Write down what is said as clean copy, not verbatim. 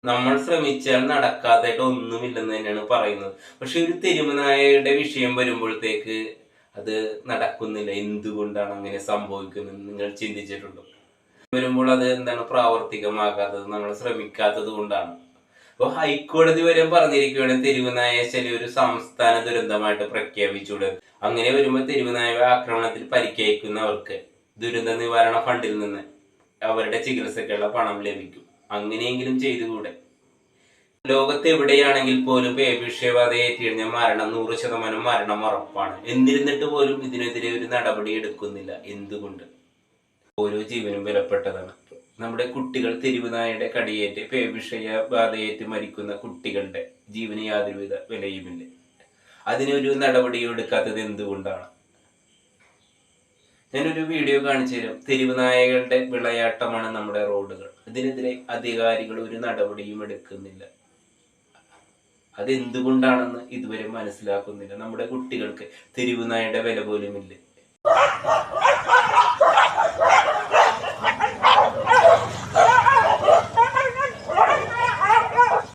നമ്മൾ ശ്രമിച്ചാൽ നടക്കാതായിട്ട് ഒന്നുമില്ലെന്ന് തന്നെയാണ് പറയുന്നത്. പക്ഷെ ഒരു തെരുവുനായയുടെ വിഷയം വരുമ്പോഴത്തേക്ക് അത് നടക്കുന്നില്ല. എന്തുകൊണ്ടാണ് അങ്ങനെ സംഭവിക്കുന്നത് നിങ്ങൾ ചിന്തിച്ചിട്ടുണ്ടോ? വരുമ്പോൾ അത് എന്താണ് പ്രാവർത്തികമാകാത്തത്? നമ്മൾ ശ്രമിക്കാത്തത് കൊണ്ടാണ്. അപ്പൊ ഹൈക്കോടതി വരെ പറഞ്ഞിരിക്കുകയാണ് തെരുവുനായ ശല്യം ഒരു സംസ്ഥാന ദുരന്തമായിട്ട് പ്രഖ്യാപിച്ചൂടെ. അങ്ങനെ വരുമ്പോൾ തെരുവുനായ ആക്രമണത്തിൽ പരിക്കേൽക്കുന്നവർക്ക് ദുരന്ത നിവാരണ ഫണ്ടിൽ നിന്ന് അവരുടെ ചികിത്സയ്ക്കുള്ള പണം ലഭിക്കും. അങ്ങനെയെങ്കിലും ചെയ്തുകൂടെ? ലോകത്ത് എവിടെയാണെങ്കിൽ പോലും പേവിഷബാധ ഏറ്റുകഴിഞ്ഞാൽ മരണം 100% മരണം ഉറപ്പാണ്. എന്നിരുന്നിട്ട് പോലും ഇതിനെതിരെ ഒരു നടപടി എടുക്കുന്നില്ല. എന്തുകൊണ്ട്? ഓരോ ജീവനും വിലപ്പെട്ടതാണ്. നമ്മുടെ കുട്ടികൾ തെരുവുനായയുടെ കടിയേറ്റ് പേവിഷബാധയേറ്റ് മരിക്കുന്ന കുട്ടികളുടെ ജീവന് യാതൊരുവിധ വിലയുമില്ല. അതിനൊരു നടപടിയും എടുക്കാത്തത് എന്തുകൊണ്ടാണ്? ഞാനൊരു വീഡിയോ കാണിച്ചു തരാം. തെരുവുനായകളുടെ വിളയാട്ടമാണ് നമ്മുടെ റോഡുകൾ. ഇതിനെതിരെ അധികാരികൾ ഒരു നടപടിയും എടുക്കുന്നില്ല. അതെന്തുകൊണ്ടാണെന്ന് ഇതുവരെ മനസ്സിലാക്കുന്നില്ല. നമ്മുടെ കുട്ടികൾക്ക് തെരുവുനായയുടെ വില പോലുമില്ല.